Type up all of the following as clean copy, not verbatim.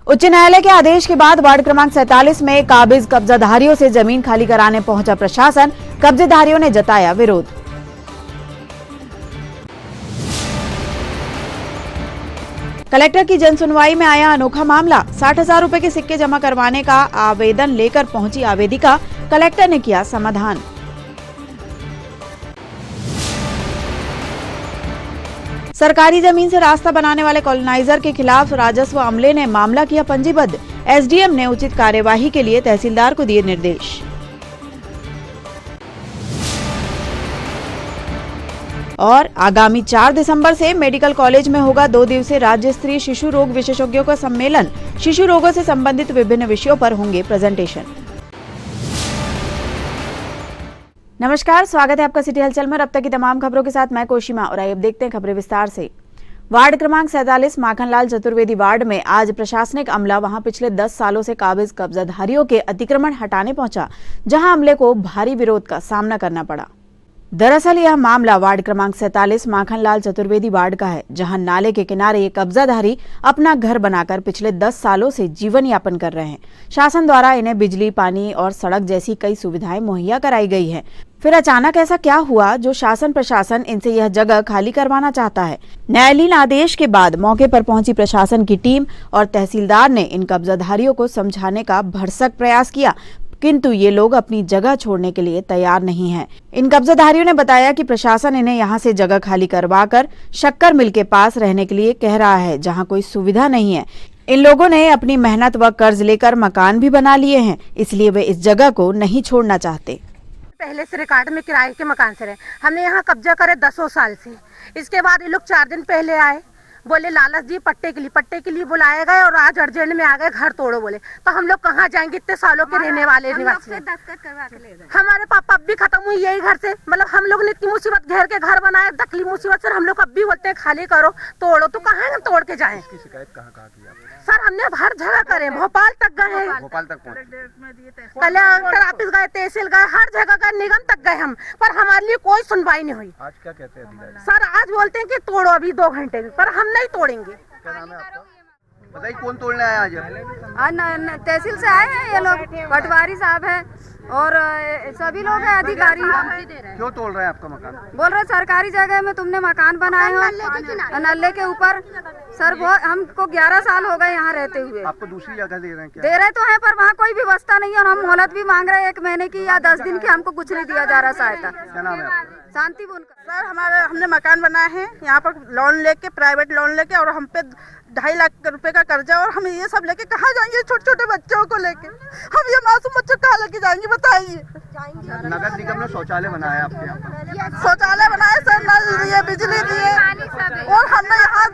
उच्च न्यायालय के आदेश के बाद वार्ड क्रमांक 47 में काबिज कब्जाधारियों से जमीन खाली कराने पहुंचा प्रशासन। कब्जेदारियों ने जताया विरोध। कलेक्टर की जनसुनवाई में आया अनोखा मामला। 60,000 रुपए के सिक्के जमा करवाने का आवेदन लेकर पहुंची आवेदिका। कलेक्टर ने किया समाधान। सरकारी जमीन से रास्ता बनाने वाले कॉलोनाइजर के खिलाफ राजस्व अमले ने मामला किया पंजीबद्ध। एसडीएम ने उचित कार्यवाही के लिए तहसीलदार को दिए निर्देश। और आगामी 4 दिसंबर से मेडिकल कॉलेज में होगा 2 दिवसीय राज्य स्तरीय शिशु रोग विशेषज्ञों का सम्मेलन। शिशु रोगों से संबंधित विभिन्न विषयों पर होंगे प्रेजेंटेशन। नमस्कार, स्वागत है आपका सिटी हलचल में। अब तक की तमाम खबरों के साथ मैं कोशिमा और अब देखते हैं खबरें विस्तार से। वार्ड क्रमांक 47 माखनलाल चतुर्वेदी वार्ड में आज प्रशासनिक अमला वहां पिछले 10 सालों से काबिज कब्जाधारियों के अतिक्रमण हटाने पहुंचा, जहां अमले को भारी विरोध का सामना करना पड़ा। दरअसल यह मामला वार्ड क्रमांक 47 माखनलाल चतुर्वेदी वार्ड का है, जहां नाले के किनारे ये कब्जाधारी अपना घर बनाकर पिछले 10 सालों से जीवन यापन कर रहे हैं। शासन द्वारा इन्हें बिजली, पानी और सड़क जैसी कई सुविधाएं मुहैया कराई गई हैं। फिर अचानक ऐसा क्या हुआ जो शासन प्रशासन इनसे यह जगह खाली करवाना चाहता है? न्यायालयीन आदेश के बाद मौके पर पहुंची प्रशासन की टीम और तहसीलदार ने इन कब्जाधारियों को समझाने का भरसक प्रयास किया, किंतु ये लोग अपनी जगह छोड़ने के लिए तैयार नहीं हैं। इन कब्जाधारियों ने बताया कि प्रशासन इन्हें यहां से जगह खाली करवाकर शक्कर मिल के पास रहने के लिए कह रहा है, जहां कोई सुविधा नहीं है। इन लोगों ने अपनी मेहनत व कर्ज लेकर मकान भी बना लिए हैं, इसलिए वे इस जगह को नहीं छोड़ना चाहते। पहले से रिकॉर्ड में किराए के मकान से रहे, हमने यहाँ कब्जा करे 10 साल से। इसके बाद ये लोग 4 दिन पहले आए, बोले लालच जी पट्टे के लिए बुलाए गए और आज अर्जेंट में आ गए घर तोड़ो बोले। तो हम लोग कहाँ जाएंगे? इतने सालों के रहने वाले निवासी। हमारे पापा अब भी खत्म हुई यही घर से, मतलब हम लोग ने इतनी मुसीबत घेर के घर बनाए, दखली मुसीबत सर। हम लोग अब भी बोलते हैं खाली करो, तोड़ो, तो कहाँ हम तोड़ के जाए? शिकायत कहाँ की आपने? सर हमने हर जगह करे, भोपाल तक गए, भोपाल तक कलेक्टर ऑफिस गए, तहसील गए, हर जगह गए, निगम तक गए हम, पर हमारे लिए कोई सुनवाई नहीं हुई। आज क्या कहते हैं अधिकारी? सर आज बोलते हैं कि तोड़ो अभी 2 घंटे में, पर हम नहीं तोड़ेंगे। क्या नाम है आपका? बताइए कौन तोड़ने आया आज? तहसील से आए हैं ये लोग, पटवारी साहब हैं और सभी लोग हैं अधिकारी। क्यों तोड़ रहे हैं आपका मकान? बोल रहे सरकारी जगह में तुमने मकान बनाए हो नल्ले के ऊपर। सर वो हमको 11 साल हो गए यहाँ रहते हुए। आपको दूसरी जगह दे रहे हैं क्या? दे रहे तो है, पर वहाँ कोई व्यवस्था नहीं है और हम मोहलत भी मांग रहे हैं 1 महीने की या 10 दिन की। हमको कुछ नहीं दिया जा रहा सहायता। क्या नाम है आपका? शांति बुनकर। सर हमने मकान बनाए हैं यहाँ पर लोन लेके, प्राइवेट लोन लेके, और हम पे 2.5 लाख रुपए का कर्जा, और हम ये सब लेके कहाँ जाएंगे? छोटे छोटे बच्चों को लेके हम ये मासूम बच्चों कहाँ लेके जाएंगे बताइए? नगर निगम ने शौचालय बनाया आपके यहाँ पर? शौचालय बनाए सर, नल दिए, बिजली दिए, और हमने यहाँ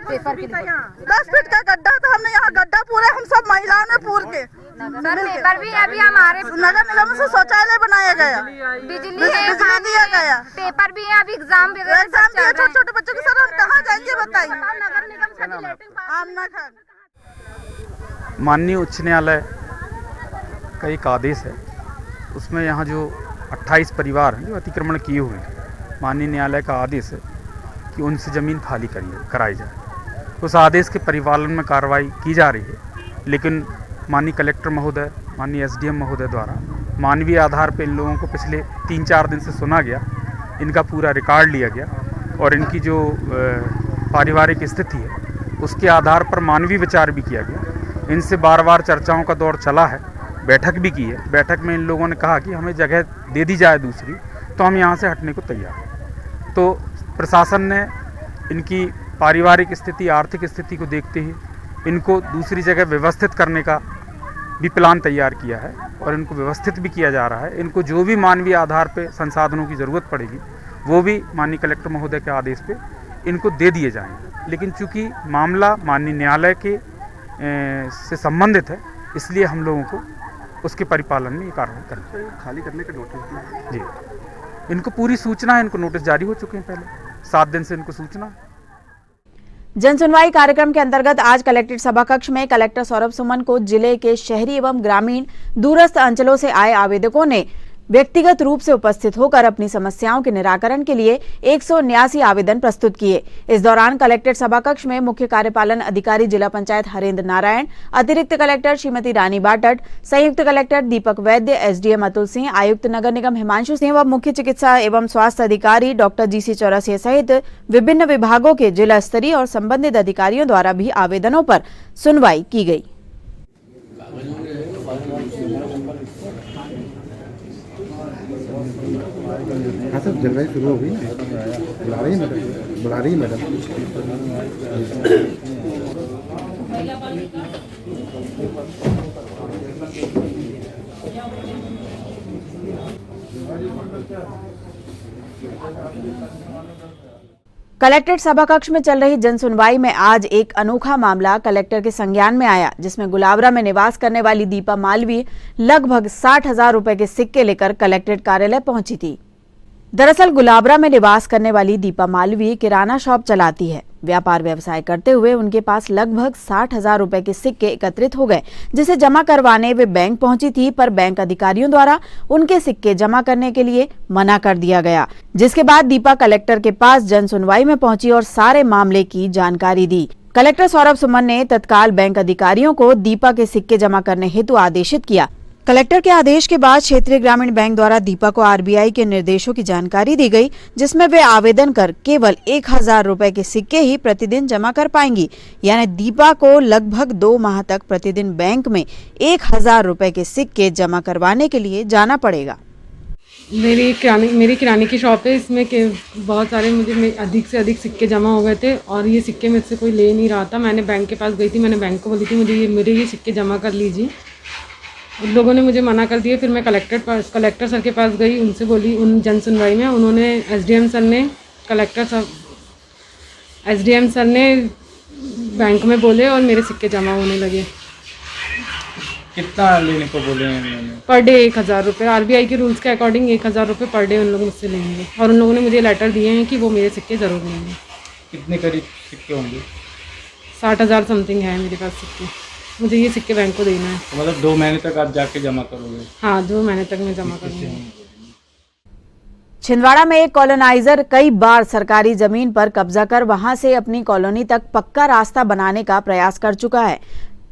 10 फीट का गड्ढा था, हमने यहाँ गड्ढा पूरे हम सब महिलाओं ने पूर के पेपर भी अभी हमारे नगर निगम से शौचालय बनाया गया, बिजली दिया गया, पेपर भी है, अभी एग्जाम भी दिए। छोटे छोटे बच्चों के सर हम कहाँ जाएंगे बताइए? आमना खान। माननीय उच्च न्यायालय का एक आदेश है, उसमें यहाँ जो 28 परिवार हैं जो अतिक्रमण किए हुए हैं, माननीय न्यायालय का आदेश है कि उनसे ज़मीन खाली कराई जाए। उस आदेश के परिपालन में कार्रवाई की जा रही है, लेकिन माननीय कलेक्टर महोदय, माननीय एसडीएम महोदय द्वारा मानवीय आधार पर इन लोगों को पिछले 3-4 दिन से सुना गया, इनका पूरा रिकॉर्ड लिया गया और इनकी जो पारिवारिक स्थिति है उसके आधार पर मानवीय विचार भी किया गया। इनसे बार चर्चाओं का दौर चला है, बैठक भी की है। बैठक में इन लोगों ने कहा कि हमें जगह दे दी जाए दूसरी, तो हम यहाँ से हटने को तैयार हैं। तो प्रशासन ने इनकी पारिवारिक स्थिति, आर्थिक स्थिति को देखते ही इनको दूसरी जगह व्यवस्थित करने का भी प्लान तैयार किया है और इनको व्यवस्थित भी किया जा रहा है। इनको जो भी मानवीय आधार पे संसाधनों की ज़रूरत पड़ेगी वो भी माननीय कलेक्टर महोदय के आदेश पे इनको दे दिए जाएंगे। लेकिन चूँकि मामला माननीय न्यायालय के से संबंधित है, इसलिए हम लोगों को उसके परिपालन में ये कार्रवाई करना है। खाली करने के नोटिस जी, इनको पूरी सूचना है, इनको नोटिस जारी हो चुके हैं, पहले 7 दिन से इनको सूचना है। जनसुनवाई कार्यक्रम के अंतर्गत आज कलेक्ट्रेट सभा कक्ष में कलेक्टर सौरभ सुमन को जिले के शहरी एवं ग्रामीण दूरस्थ अंचलों से आए आवेदकों ने व्यक्तिगत रूप से उपस्थित होकर अपनी समस्याओं के निराकरण के लिए 179 आवेदन प्रस्तुत किए। इस दौरान कलेक्ट्रेट सभा कक्ष में मुख्य कार्यपालन अधिकारी जिला पंचायत हरेंद्र नारायण, अतिरिक्त कलेक्टर श्रीमती रानी बाटट, संयुक्त कलेक्टर दीपक वैद्य, एसडीएम अतुल सिंह, आयुक्त नगर निगम हिमांशु सिंह व मुख्य चिकित्सा एवं स्वास्थ्य अधिकारी डॉक्टर GC चौरसिया सहित विभिन्न विभागों के जिला स्तरीय और संबंधित अधिकारियों द्वारा भी आवेदनों पर सुनवाई की गई। हाँ सर, जलवायु शुरू हो गई ना, बुला रही है मैडम। कलेक्ट्रेट सभा कक्ष में चल रही जन सुनवाई में आज एक अनोखा मामला कलेक्टर के संज्ञान में आया, जिसमें गुलाबरा में निवास करने वाली दीपा मालवीय लगभग 60,000 रुपए के सिक्के लेकर कलेक्ट्रेट कार्यालय पहुंची थी। दरअसल गुलाबरा में निवास करने वाली दीपा मालवीय किराना शॉप चलाती है। व्यापार व्यवसाय करते हुए उनके पास लगभग 60,000 रुपए के सिक्के एकत्रित हो गए, जिसे जमा करवाने वे बैंक पहुंची थी, पर बैंक अधिकारियों द्वारा उनके सिक्के जमा करने के लिए मना कर दिया गया। जिसके बाद दीपा कलेक्टर के पास जन सुनवाई में पहुंची और सारे मामले की जानकारी दी। कलेक्टर सौरभ सुमन ने तत्काल बैंक अधिकारियों को दीपा के सिक्के जमा करने हेतु आदेशित किया। कलेक्टर के आदेश के बाद क्षेत्रीय ग्रामीण बैंक द्वारा दीपा को RBI के निर्देशों की जानकारी दी गई, जिसमें वे आवेदन कर केवल 1,000 रुपए के सिक्के ही प्रतिदिन जमा कर पाएंगी। यानी दीपा को लगभग 2 माह तक प्रतिदिन बैंक में 1,000 रुपए के सिक्के जमा करवाने के लिए जाना पड़ेगा। मेरी किराने की शॉप है, इसमें के बहुत सारे मुझे अधिक से अधिक सिक्के जमा हो गए थे और ये सिक्के मुझसे कोई ले नहीं रहा था। मैंने बैंक के पास गई थी, मैंने बैंक को बोली थी मेरे ये सिक्के जमा कर लीजिए। उन लोगों ने मुझे मना कर दिया। फिर मैं कलेक्टर सर के पास गई, उनसे बोली, उन जन सुनवाई में उन्होंने SDM सर ने बैंक में बोले और मेरे सिक्के जमा होने लगे। कितना लेने को बोले हैं? पर डे 1,000 रुपये। RBI के रूल्स के अकॉर्डिंग 1,000 रुपये पर डे उन लोग मुझसे लेंगे और उन लोगों ने मुझे लेटर दिए हैं कि वो मेरे सिक्के ज़रूर लेंगे। कितने करीब सिक्के होंगे? 60,000 समथिंग है मेरे पास सिक्के। मुझे ये सिक्के बैंक को देना है। तो मतलब 2 महीने तक आप जाके जमा करोगे? हाँ, 2 महीने तक मैं जमा करूँगी। छिंदवाड़ा में एक कॉलोनाइजर कई बार सरकारी जमीन पर कब्जा कर वहां से अपनी कॉलोनी तक पक्का रास्ता बनाने का प्रयास कर चुका है।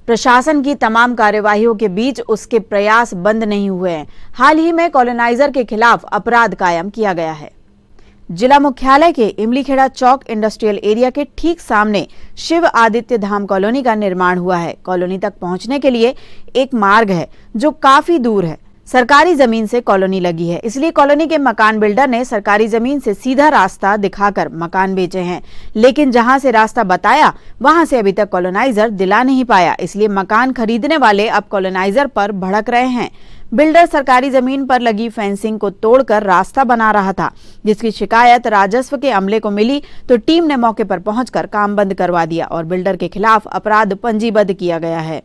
प्रशासन की तमाम कार्यवाहियों के बीच उसके प्रयास बंद नहीं हुए हैं। हाल ही में कॉलोनाइजर के खिलाफ अपराध कायम किया गया है। जिला मुख्यालय के इमलीखेड़ा चौक इंडस्ट्रियल एरिया के ठीक सामने शिव आदित्य धाम कॉलोनी का निर्माण हुआ है। कॉलोनी तक पहुंचने के लिए एक मार्ग है जो काफी दूर है। सरकारी जमीन से कॉलोनी लगी है, इसलिए कॉलोनी के मकान बिल्डर ने सरकारी जमीन से सीधा रास्ता दिखाकर मकान बेचे हैं। लेकिन जहां से रास्ता बताया वहां से अभी तक कॉलोनाइजर दिला नहीं पाया, इसलिए मकान खरीदने वाले अब कॉलोनाइजर पर भड़क रहे हैं। बिल्डर सरकारी जमीन पर लगी फेंसिंग को तोड़कर रास्ता बना रहा था, जिसकी शिकायत राजस्व के अमले को मिली तो टीम ने मौके पर पहुंचकर काम बंद करवा दिया और बिल्डर के खिलाफ अपराध पंजीबद्ध किया गया है।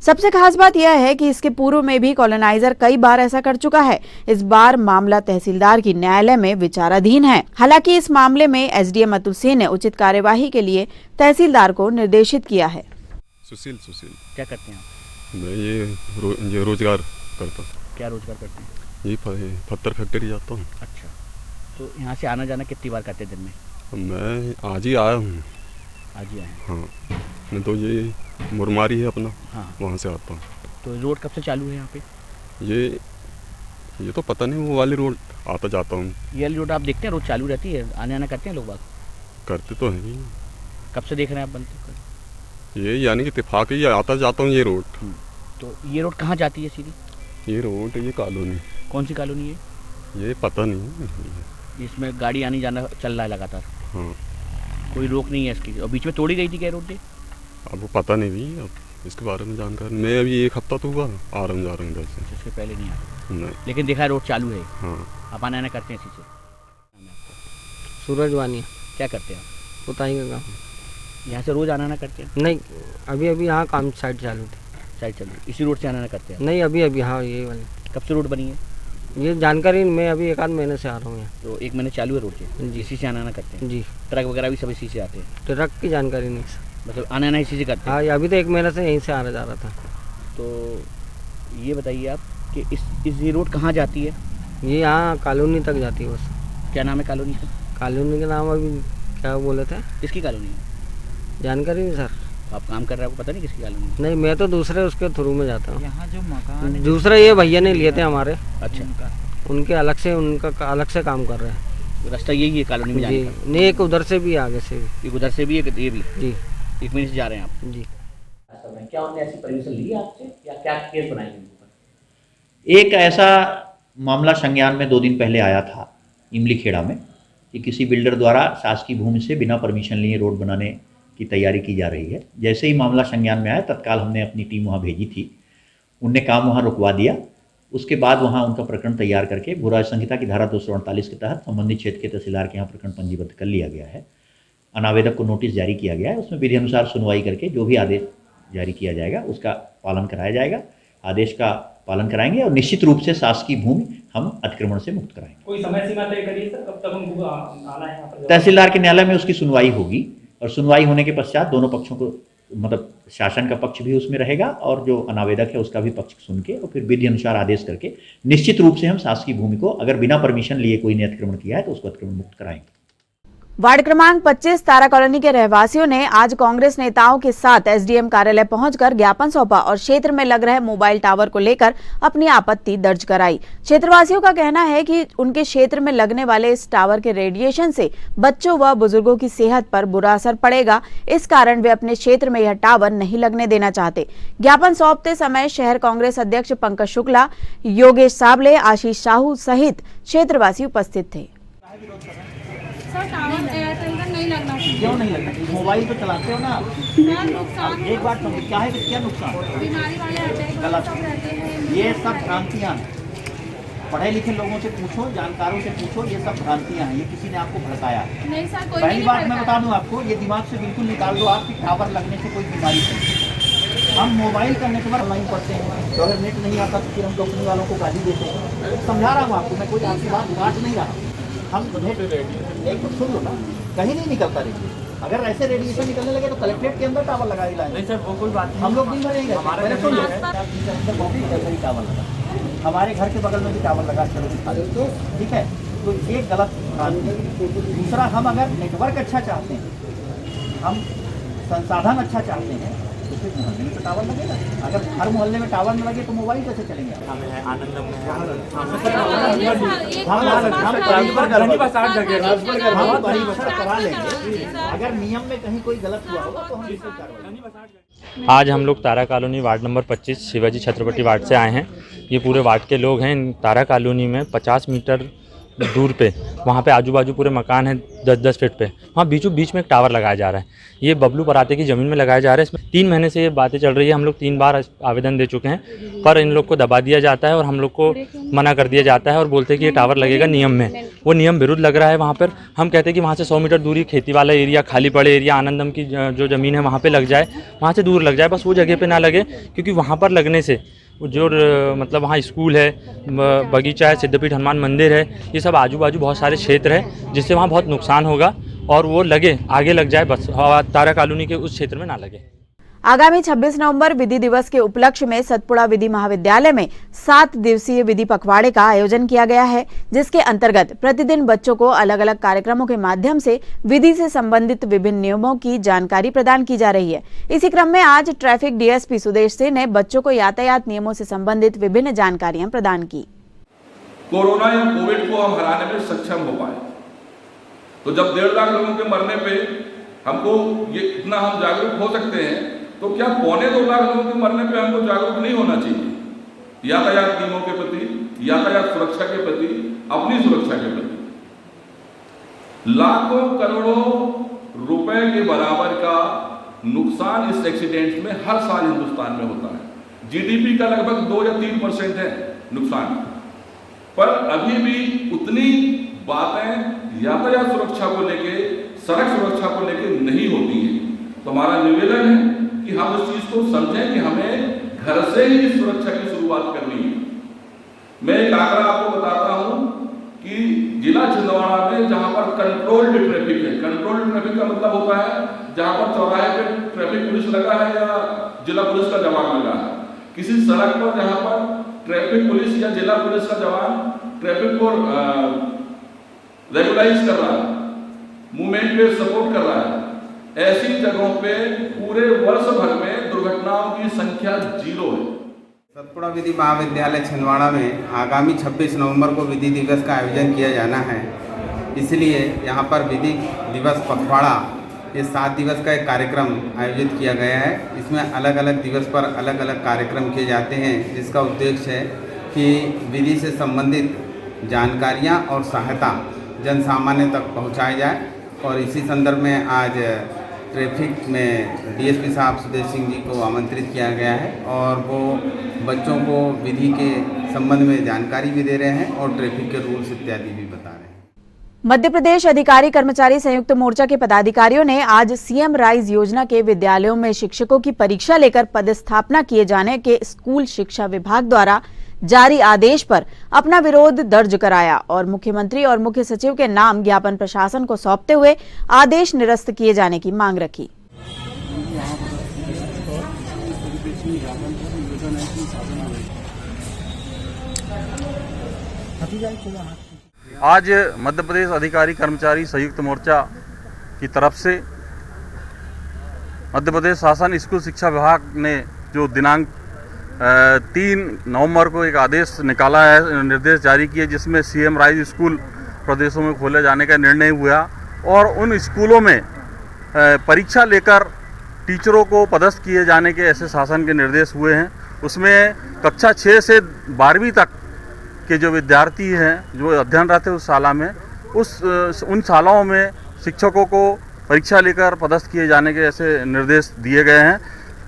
सबसे खास बात यह है कि इसके पूर्व में भी कॉलोनाइजर कई बार ऐसा कर चुका है। इस बार मामला तहसीलदार की न्यायालय में विचाराधीन है। हालांकि इस मामले में SDM अतुल सिंह ने उचित कार्यवाही के लिए तहसीलदार को निर्देशित किया है। सुशील क्या करते हैं आप? मैं ये रोजगार करता हूँ। क्या रोजगार करते हैं? ये पत्थर फैक्ट्री जाता हूँ। अच्छा, तो यहाँ से आना जाना कितनी बार करते हैं दिन में? मैं आज ही आया हूँ। आज ही आए? हाँ, मैं तो ये मुरमारी है अपना, हाँ, वहाँ से आता हूँ। तो रोड कब से चालू है यहाँ पे? ये तो पता नहीं, वो वाली रोड आता जाता हूँ। ये वाली रोड आप देखते हैं रोज चालू रहती है, आने जाना करते हैं लोग बात? करते तो हैं। कब से देख रहे हैं आप बनते? ये यानी कि इत्तेफाक ही आता जाता हूँ ये रोड। तो ये रोड कहाँ जाती है सीधी? ये रोड, ये कॉलोनी। कौन सी कॉलोनी है? ये पता नहीं। इसमें गाड़ी आनी जाना चल रहा है लगातार? हाँ। कोई रोक नहीं है इसकी? और बीच में तोड़ी गई थी क्या रोड? अब वो पता नहीं भी, अब इसके बारे में जानकारी मैं अभी 1 हफ्ता तो हुआ आ रहा हूँ इधर से। इसके पहले नहीं आया? नहीं। लेकिन देखा है रोड चालू है। हाँ। आप आना जाना करते हैं इसी से? सूरज वानिया। क्या करते हैं आप? पुताई का काम। यहाँ से रोज आना जाना करते हैं? नहीं, अभी यहाँ काम साइड चालू थी। साइड चालू, इसी रोड से आना जाना करते हैं? नहीं, अभी हाँ, यही वाली। कब से रोड बनी है? ये जानकारी मैं अभी 1 आध महीने से आ रहा हूँ यहाँ। तो 1 महीने चालू है रोड से? जी। इसी से आना जाना करते हैं? जी। ट्रक वगैरह भी सब इसी से आते हैं? ट्रक की जानकारी नहीं सर। मतलब आना जाना इसी से करते हैं? हाँ, अभी तो 1 महीने से यहीं से आ जा रहा था। तो ये बताइए आप कि इस ये रोड कहाँ जाती है? ये यहाँ कॉलोनी तक जाती है बस। क्या नाम है कॉलोनी का? कॉलोनी का नाम अभी क्या बोले थे, किसकी कॉलोनी है? जानकारी नहीं सर। आप काम कर रहे हैं, आपको पता नहीं किसकी कॉलोनी है? नहीं, मैं तो दूसरे उसके थ्रू में जाता हूँ। यहाँ जो मकान दूसरे ये भैया ने लिए थे हमारे, अच्छा, उनके अलग से, उनका अलग से काम कर रहे हैं। रास्ता यही है कॉलोनी में जाने जी का? नहीं, एक उधर से भी आगे से भी। एक उधर से भी है, ये भी? जी, 1 मिनट से जा रहे हैं आप? जी। क्या उन्होंने ऐसी परमिशन ली है आपसे या क्या केस बनाएंगे? एक ऐसा मामला संज्ञान में 2 दिन पहले आया था इमली खेड़ा में कि किसी बिल्डर द्वारा शासकीय भूमि से बिना परमिशन लिए रोड बनाने की तैयारी की जा रही है। जैसे ही मामला संज्ञान में आया तत्काल हमने अपनी टीम वहाँ भेजी थी, उनने काम वहाँ रुकवा दिया। उसके बाद वहाँ उनका प्रकरण तैयार करके भू राज संहिता की धारा 248 के तहत संबंधित क्षेत्र के तहसीलदार के यहाँ प्रकरण पंजीबद्ध कर लिया गया है। अनावेदक को नोटिस जारी किया गया है, उसमें विधि अनुसार सुनवाई करके जो भी आदेश जारी किया जाएगा उसका पालन कराया जाएगा। आदेश का पालन कराएंगे और निश्चित रूप से शासकीय भूमि हम अतिक्रमण से मुक्त कराएंगे। कोई समय सीमा तय करिए सर, कब तक हमको आना है यहाँ पर? तहसीलदार के न्यायालय में उसकी सुनवाई होगी और सुनवाई होने के पश्चात दोनों पक्षों को, मतलब शासन का पक्ष भी उसमें रहेगा और जो अनावेदक है उसका भी पक्ष सुन के और फिर विधि अनुसार आदेश करके निश्चित रूप से हम शासकीय भूमि को अगर बिना परमिशन लिए कोई ने अतिक्रमण किया है तो उसको अतिक्रमण मुक्त कराएंगे। वार्ड क्रमांक 25 तारा कॉलोनी के रहवासियों ने आज कांग्रेस नेताओं के साथ एसडीएम कार्यालय पहुंचकर ज्ञापन सौंपा और क्षेत्र में लग रहे मोबाइल टावर को लेकर अपनी आपत्ति दर्ज कराई। क्षेत्रवासियों का कहना है कि उनके क्षेत्र में लगने वाले इस टावर के रेडिएशन से बच्चों व बुजुर्गों की सेहत पर बुरा असर पड़ेगा, इस कारण वे अपने क्षेत्र में यह टावर नहीं लगने देना चाहते। ज्ञापन सौंपते समय शहर कांग्रेस अध्यक्ष पंकज शुक्ला, योगेश साबले, आशीष साहू सहित क्षेत्रवासी उपस्थित थे। सर टावर एयरटेल का नहीं लगना चाहिए। क्यों नहीं लगना चाहिए? मोबाइल तो चलाते हो ना आप। नुकसान एक बात समझो, क्या है, क्या नुकसान? बीमारी वाले अटैक गलत सब रहते हैं। ये सब भ्रांतियाँ हैं। पढ़े लिखे लोगों से पूछो, जानकारों से पूछो, ये सब भ्रांतियाँ हैं। ये किसी ने आपको भड़काया। नहीं सर, कोई पहली बात मैं बता दूं आपको, ये दिमाग से बिल्कुल निकाल दो आपकी टावर लगने से कोई बीमारी नहीं। हम मोबाइल का नेटवर्क नहीं पढ़ते हैं तो अगर नेट नहीं आता तो फिर हम कंपनी वालों को गाली देते हैं। समझा रहा हूँ आपको, मैं कोई आपकी बात काट नहीं रहा। हम एक तो सुन लो ना, कहीं नहीं निकलता रेडिएशन। अगर ऐसे रेडिएशन निकलने लगे तो कलेक्ट्रेट के अंदर टावर लगा ही लाएंगे। नहीं सर, वो कोई बात नहीं। हम लोग दिन भर यही रहते हैं। सुन लो, टावर लगा, हमारे घर के बगल में भी टावर लगा, चलो दिखा दो, ठीक है। तो ये गलत भ्रांति। दूसरा, हम अगर नेटवर्क अच्छा चाहते हैं, हम संसाधन अच्छा चाहते हैं तो फिर मोहल्ले में तो टावर लगेगा। अगर हर मोहल्ले में टावर न लगे तो मोबाइल कैसे चलेंगे? करा लेंगे। अगर नियम में कहीं कोई गलत हुआ होगा तो हम इसको कार्रवाई। आज हम लोग Tara colony ward number 25 Shivaji Chhatrapati ward से आए हैं। ये पूरे वार्ड के लोग हैं। तारा कॉलोनी में 50 मीटर दूर पे, वहाँ पे आजू बाजू पूरे मकान हैं 10-10 फीट पे, वहाँ बीचों बीच में एक टावर लगाया जा रहा है। ये बबलू पराते की ज़मीन में लगाया जा रहा है। इसमें 3 महीने से ये बातें चल रही है। हम लोग 3 बार आवेदन दे चुके हैं, पर इन लोग को दबा दिया जाता है और हम लोग को मना कर दिया जाता है और बोलते हैं कि ये टावर लगेगा नियम में। वो नियम विरुद्ध लग रहा है वहाँ पर। हम कहते हैं कि वहाँ से 100 मीटर दूरी खेती वाला एरिया, खाली पड़े एरिया, आनंदम की जो ज़मीन है वहाँ पर लग जाए, वहाँ से दूर लग जाए, बस वो जगह पर ना लगे, क्योंकि वहाँ पर लगने से जो मतलब वहाँ स्कूल है, बगीचा है, सिद्धपीठ हनुमान मंदिर है, ये सब आजू बाजू बहुत सारे क्षेत्र है, जिससे वहाँ बहुत नुकसान होगा और वो लगे, आगे लग जाए, बस तारा कॉलोनी के उस क्षेत्र में ना लगे। आगामी 26 नवंबर विधि दिवस के उपलक्ष्य में सतपुड़ा विधि महाविद्यालय में 7 दिवसीय विधि पखवाड़े का आयोजन किया गया है, जिसके अंतर्गत प्रतिदिन बच्चों को अलग अलग कार्यक्रमों के माध्यम से विधि से संबंधित विभिन्न नियमों की जानकारी प्रदान की जा रही है। इसी क्रम में आज ट्रैफिक डीएसपी सुदेश सिंह ने बच्चों को यातायात नियमों से संबंधित विभिन्न जानकारियां प्रदान की। कोरोना या कोविड को हम हराने में सक्षम हो पाए, तो जब 1.5 लाख लोगों के मरने पे हमको ये इतना हम जागरूक हो सकते हैं, तो क्या 2.25 लाख लोगों के मरने पे हमको जागरूक नहीं होना चाहिए यातायात नियमों के प्रति, यातायात सुरक्षा के प्रति, अपनी सुरक्षा के प्रति? लाखों करोड़ों रुपए के बराबर का नुकसान इस एक्सीडेंट्स में हर साल हिंदुस्तान में होता है। जीडीपी का लगभग 2 या 3% है नुकसान, पर अभी भी उतनी बातें यातायात सुरक्षा को लेके, सड़क सुरक्षा को लेके नहीं होती है। तो हमारा निवेदन है कि हम इस चीज को समझें कि हमें घर से ही इस सुरक्षा की शुरुआत करनी है। मैं एक आंकड़ा आपको बताता हूं कि जिला छिंदवाड़ा में जहां पर कंट्रोल्ड ट्रैफिक है, कंट्रोल्ड ट्रैफिक का मतलब होता है जहां पर चौराहे पे ट्रैफिक पुलिस लगा है या जिला पुलिस का जवान लगा है, किसी सड़क पर जहां पर ट्रैफिक पुलिस या जिला पुलिस का जवान ट्रैफिक को रेगुलाइज कर रहा है, मूवमेंट पे सपोर्ट कर रहा है, ऐसी जगहों पे पूरे वर्ष भर में दुर्घटनाओं की संख्या 0 है। सतपुड़ा विधि महाविद्यालय छिंदवाड़ा में आगामी 26 नवंबर को विधि दिवस का आयोजन किया जाना है। इसलिए यहाँ पर विधि दिवस पखवाड़ा ये 7 दिवस का एक कार्यक्रम आयोजित किया गया है। इसमें अलग अलग दिवस पर अलग अलग कार्यक्रम किए जाते हैं, जिसका उद्देश्य है कि विधि से संबंधित जानकारियाँ और सहायता जन सामान्य तक पहुँचाई जाए। और इसी संदर्भ में आज ट्रैफिक में डीएसपी साहब सुदेश सिंह जी को आमंत्रित किया गया है और वो बच्चों को विधि के संबंध में जानकारी भी दे रहे हैं और ट्रैफिक के रूल्स इत्यादि भी बता रहे हैं। मध्य प्रदेश अधिकारी कर्मचारी संयुक्त मोर्चा के पदाधिकारियों ने आज सीएम राइज योजना के विद्यालयों में शिक्षकों की परीक्षा लेकर पदस्थापना किए जाने के स्कूल शिक्षा विभाग द्वारा जारी आदेश पर अपना विरोध दर्ज कराया और मुख्यमंत्री और मुख्य सचिव के नाम ज्ञापन प्रशासन को सौंपते हुए आदेश निरस्त किए जाने की मांग रखी। आज मध्य प्रदेश अधिकारी कर्मचारी संयुक्त मोर्चा की तरफ से मध्य प्रदेश शासन स्कूल शिक्षा विभाग ने जो दिनांक 3 नवंबर को एक आदेश निकाला है, निर्देश जारी किए, जिसमें सीएम राइज स्कूल प्रदेशों में खोले जाने का निर्णय हुआ और उन स्कूलों में परीक्षा लेकर टीचरों को पदस्थ किए जाने के ऐसे शासन के निर्देश हुए हैं। उसमें कक्षा 6 से 12वीं तक के जो विद्यार्थी हैं जो अध्ययनरत है उस शाला में उन शालाओं में शिक्षकों को परीक्षा लेकर पदस्थ किए जाने के ऐसे निर्देश दिए गए हैं।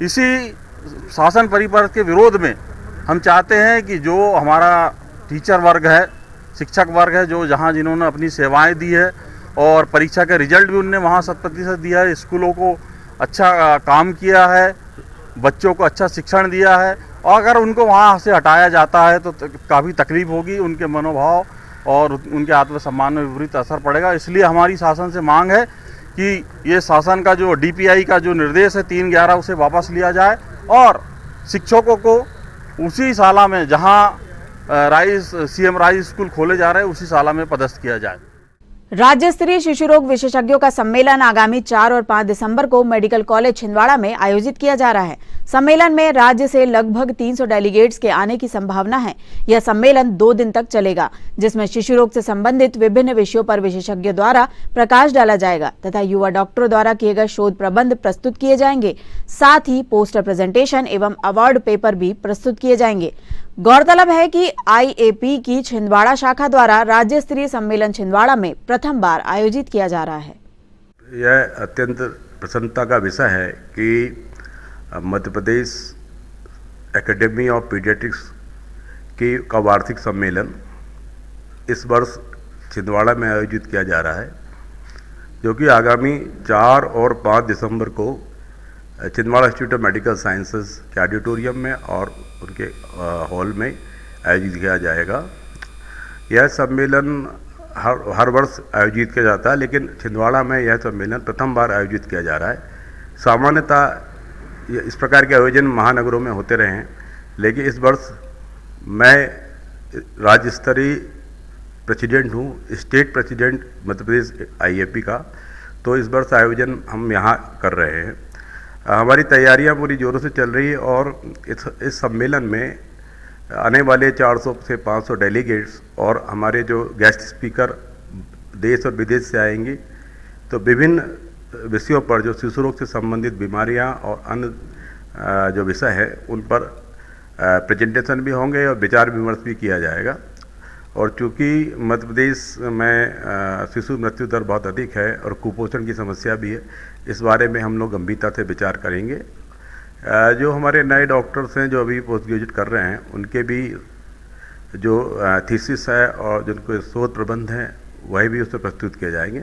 इसी शासन परिपथ के विरोध में हम चाहते हैं कि जो हमारा टीचर वर्ग है, शिक्षक वर्ग है, जो जहां जिन्होंने अपनी सेवाएं दी है और परीक्षा का रिजल्ट भी उनने वहां 100% दिया है, स्कूलों को अच्छा काम किया है, बच्चों को अच्छा शिक्षण दिया है, और अगर उनको वहां से हटाया जाता है तो काफ़ी तकलीफ होगी, उनके मनोभाव और उनके आत्मसम्मान में विपरीत असर पड़ेगा। इसलिए हमारी शासन से मांग है कि ये शासन का जो डीपीआई का जो निर्देश है 3/11 उसे वापस लिया जाए और शिक्षकों को उसी शाला में जहां सीएम राइज स्कूल खोले जा रहे हैं उसी शाला में पदस्थ किया जाए। राज्य स्तरीय शिशु रोग विशेषज्ञों का सम्मेलन आगामी 4 और 5 दिसंबर को मेडिकल कॉलेज छिंदवाड़ा में आयोजित किया जा रहा है। सम्मेलन में राज्य से लगभग 300 डेलीगेट्स के आने की संभावना है। यह सम्मेलन 2 दिन तक चलेगा, जिसमें शिशु रोग से संबंधित विभिन्न विषयों पर विशेषज्ञों द्वारा प्रकाश डाला जाएगा तथा युवा डॉक्टरों द्वारा किए गए शोध प्रबंध प्रस्तुत किए जाएंगे। साथ ही पोस्टर प्रेजेंटेशन एवं अवार्ड पेपर भी प्रस्तुत किए जाएंगे। गौरतलब है कि आईएपी की छिंदवाड़ा शाखा द्वारा राज्य स्तरीय सम्मेलन छिंदवाड़ा में प्रथम बार आयोजित किया जा रहा है। यह अत्यंत प्रसन्नता का विषय है कि Madhya Pradesh academy of paediatrics का वार्षिक सम्मेलन इस वर्ष छिंदवाड़ा में आयोजित किया जा रहा है, जो कि आगामी 4 और 5 दिसंबर को Chhindwara institute of medical sciences के ऑडिटोरियम में और उनके हॉल में आयोजित किया जाएगा। यह सम्मेलन हर वर्ष आयोजित किया जाता है, लेकिन छिंदवाड़ा में यह सम्मेलन प्रथम बार आयोजित किया जा रहा है। सामान्यतः इस प्रकार के आयोजन महानगरों में होते रहे हैं, लेकिन इस वर्ष मैं राज्य स्तरीय प्रेसिडेंट हूँ, state president Madhya Pradesh IAP का, तो इस वर्ष आयोजन हम यहाँ कर रहे हैं। हमारी तैयारियां पूरी जोरों से चल रही है और इस सम्मेलन में आने वाले 400 से 500 डेलीगेट्स और हमारे जो गेस्ट स्पीकर देश और विदेश से आएंगे, तो विभिन्न विषयों पर जो शिशु रोग से संबंधित बीमारियां और अन्य जो विषय है उन पर प्रेजेंटेशन भी होंगे और विचार विमर्श भी किया जाएगा। और चूँकि मध्य प्रदेश में शिशु मृत्यु दर बहुत अधिक है और कुपोषण की समस्या भी है, इस बारे में हम लोग गंभीरता से विचार करेंगे। जो हमारे नए डॉक्टर्स हैं जो अभी पोस्ट ग्रेजुएट कर रहे हैं, उनके भी जो थीसिस है और जिनको शोध प्रबंध हैं वह भी उसमें प्रस्तुत किए जाएंगे।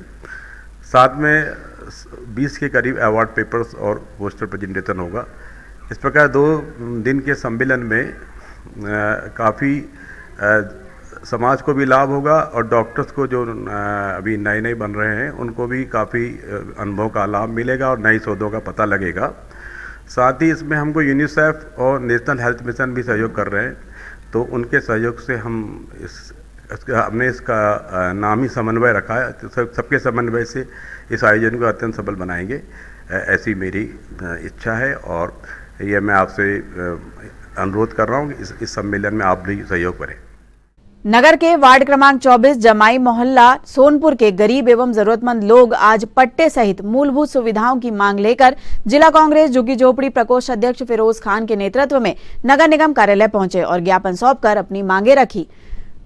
साथ में 20 के करीब अवार्ड पेपर्स और पोस्टर प्रेजेंटेशन होगा। इस प्रकार 2 दिन के सम्मेलन में काफ़ी समाज को भी लाभ होगा और डॉक्टर्स को जो अभी नए बन रहे हैं उनको भी काफ़ी अनुभव का लाभ मिलेगा और नई शोधों का पता लगेगा। साथ ही इसमें हमको यूनिसेफ और नेशनल हेल्थ मिशन भी सहयोग कर रहे हैं, तो उनके सहयोग से हम हमने इसका नामी समन्वय रखा है। तो सबके समन्वय से इस आयोजन को अत्यंत सफल बनाएंगे, ऐसी मेरी इच्छा है। और ये मैं आपसे अनुरोध कर रहा हूँ कि इस सम्मेलन में आप भी सहयोग करें। नगर के वार्ड क्रमांक 24 जमाई मोहल्ला सोनपुर के गरीब एवं जरूरतमंद लोग आज पट्टे सहित मूलभूत सुविधाओं की मांग लेकर जिला कांग्रेस झुग्गी झोपड़ी प्रकोष्ठ अध्यक्ष फिरोज खान के नेतृत्व में नगर निगम कार्यालय पहुंचे और ज्ञापन सौंपकर अपनी मांगे रखी।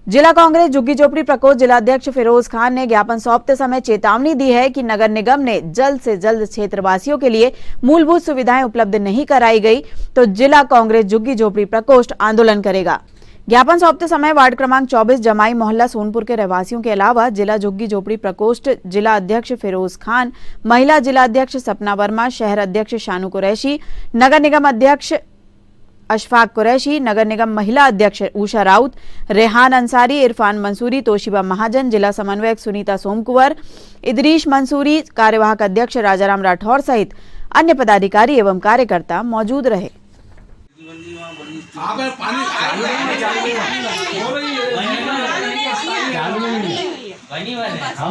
जिला कांग्रेस झुग्गी झोपड़ी प्रकोष्ठ जिलाध्यक्ष फिरोज खान ने ज्ञापन सौंपते समय चेतावनी दी है कि नगर निगम ने जल्द से जल्द क्षेत्रवासियों के लिए मूलभूत सुविधाएं उपलब्ध नहीं कराई गई तो जिला कांग्रेस झुग्गी झोपड़ी प्रकोष्ठ आंदोलन करेगा। ज्ञापन सौंपते समय वार्ड क्रमांक 24 जमाई मोहल्ला सोनपुर के रहवासियों के अलावा जिला झुग्गी झोपड़ी प्रकोष्ठ जिला अध्यक्ष फिरोज खान, महिला जिला अध्यक्ष सपना वर्मा, शहर अध्यक्ष शानू कुरैशी, नगर निगम अध्यक्ष अशफाक कुरैशी, नगर निगम महिला अध्यक्ष उषा राउत, रेहान अंसारी, इरफान मंसूरी, तोशिबा महाजन, जिला समन्वयक सुनीता सोमकुंवर, इदरीश मंसूरी, कार्यवाहक अध्यक्ष राजाराम राठौर सहित अन्य पदाधिकारी एवं कार्यकर्ता मौजूद रहे। हम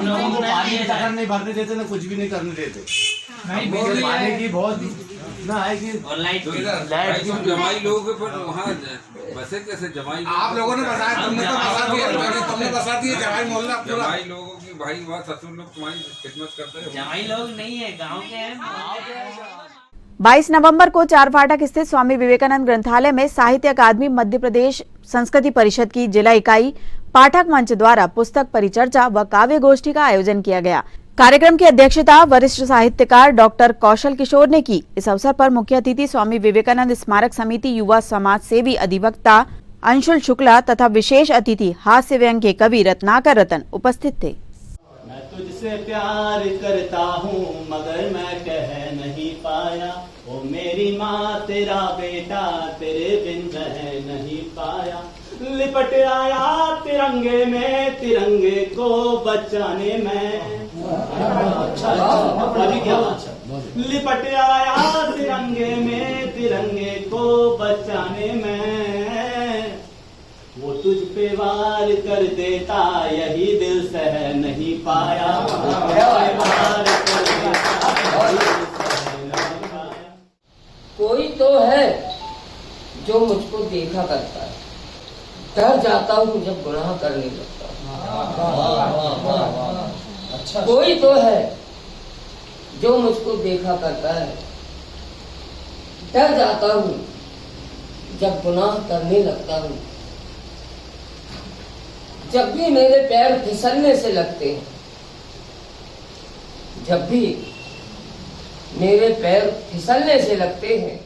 लोगों को पानी नहीं भरने देते ना कुछ भी नहीं करने देते। पानी की बहुत ना है कि लाइट जमाई लोग पर वहाँ बसे कैसे जमाई आप लोगों ने बताया, तुमने बसा दिया जमाई मोहल्ला पूरा। जमाई लोगों की भाई वहाँ ससुर लोग तुम्हारी खिदमत करते हैं। जमाई लोग नहीं है, गाँव के हैं। 22 नवंबर को चार फाटक स्थित स्वामी विवेकानंद ग्रंथालय में साहित्य अकादमी मध्य प्रदेश संस्कृति परिषद की जिला इकाई पाठक मंच द्वारा पुस्तक परिचर्चा व काव्य गोष्ठी का आयोजन किया गया। कार्यक्रम की अध्यक्षता वरिष्ठ साहित्यकार डॉक्टर कौशल किशोर ने की। इस अवसर पर मुख्य अतिथि स्वामी विवेकानंद स्मारक समिति युवा समाज सेवी अधिवक्ता अंशुल शुक्ला तथा विशेष अतिथि हास्य व्यंग के कवि रत्नाकर रतन उपस्थित थे। मैं तुझसे प्यार करता हूँ मगर मैं कह नहीं पाया, ओ मेरी माँ तेरा बेटा तेरे बिन रह नहीं पाया। लिपट आया तिरंगे में तिरंगे को बचाने में, लिपट आया तिरंगे में तिरंगे को बचाने में। वो तुझ पे वार कर देता यही दिल सह नहीं पाया, वार कर देता यही दिल सह नहीं पाया। कोई तो है जो मुझको देखा करता है, डर जाता हूँ जब गुनाह करने लगता हूँ। अच्छा, कोई तो है जो मुझको देखा करता है, डर जाता हूँ जब गुनाह करने लगता हूँ। जब भी मेरे पैर फिसलने से लगते हैं, जब भी मेरे पैर फिसलने से लगते हैं।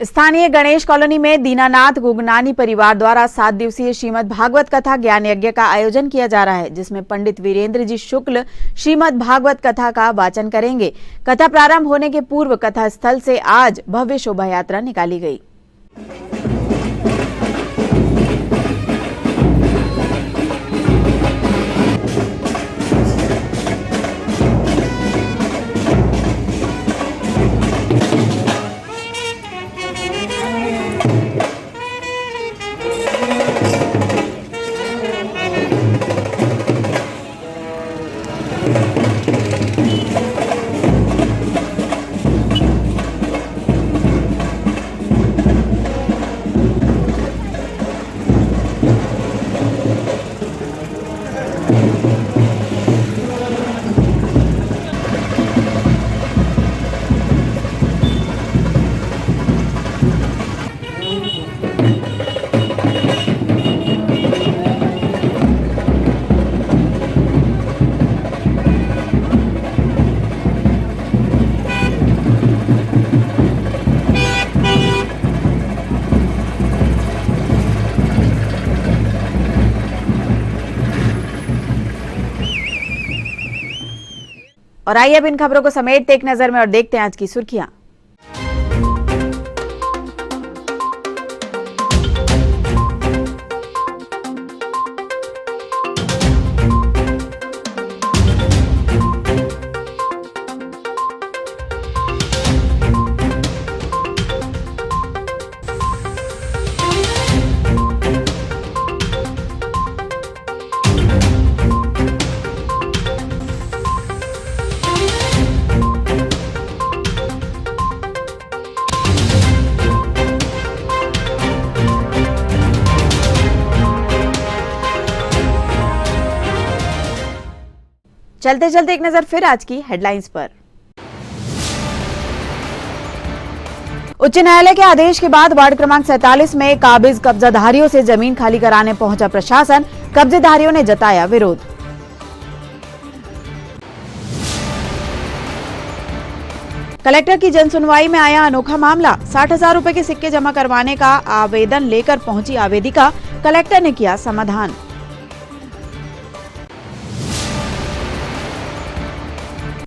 स्थानीय गणेश कॉलोनी में दीनानाथ गुगनानी परिवार द्वारा 7 दिवसीय श्रीमद् भागवत कथा ज्ञान यज्ञ का आयोजन किया जा रहा है, जिसमें पंडित वीरेंद्र जी शुक्ल श्रीमद् भागवत कथा का वाचन करेंगे। कथा प्रारंभ होने के पूर्व कथा स्थल से आज भव्य शोभा यात्रा निकाली गई। और आइए अब इन खबरों को समेटते एक नजर में और देखते हैं आज की सुर्खियां। चलते चलते एक नजर फिर आज की हेडलाइंस पर। उच्च न्यायालय के आदेश के बाद वार्ड क्रमांक 47 में काबिज कब्जाधारियों से जमीन खाली कराने पहुंचा प्रशासन, कब्जेदारियों ने जताया विरोध। कलेक्टर की जनसुनवाई में आया अनोखा मामला, 60,000 रुपए के सिक्के जमा करवाने का आवेदन लेकर पहुंची आवेदिका, कलेक्टर ने किया समाधान।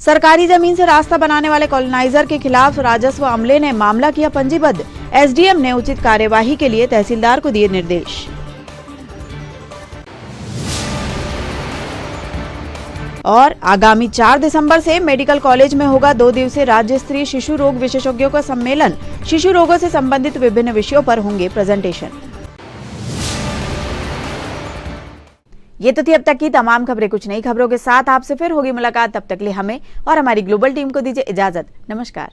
सरकारी जमीन से रास्ता बनाने वाले कॉलोनाइजर के खिलाफ राजस्व अमले ने मामला किया पंजीबद्ध, एसडीएम ने उचित कार्यवाही के लिए तहसीलदार को दिए निर्देश। और आगामी 4 दिसंबर से मेडिकल कॉलेज में होगा 2 दिवसीय राज्य स्तरीय शिशु रोग विशेषज्ञों का सम्मेलन, शिशु रोगों से संबंधित विभिन्न विषयों पर होंगे प्रेजेंटेशन। ये तो थी अब तक की तमाम खबरें। कुछ नई खबरों के साथ आपसे फिर होगी मुलाकात, तब तक के लिए हमें और हमारी ग्लोबल टीम को दीजिए इजाजत। नमस्कार।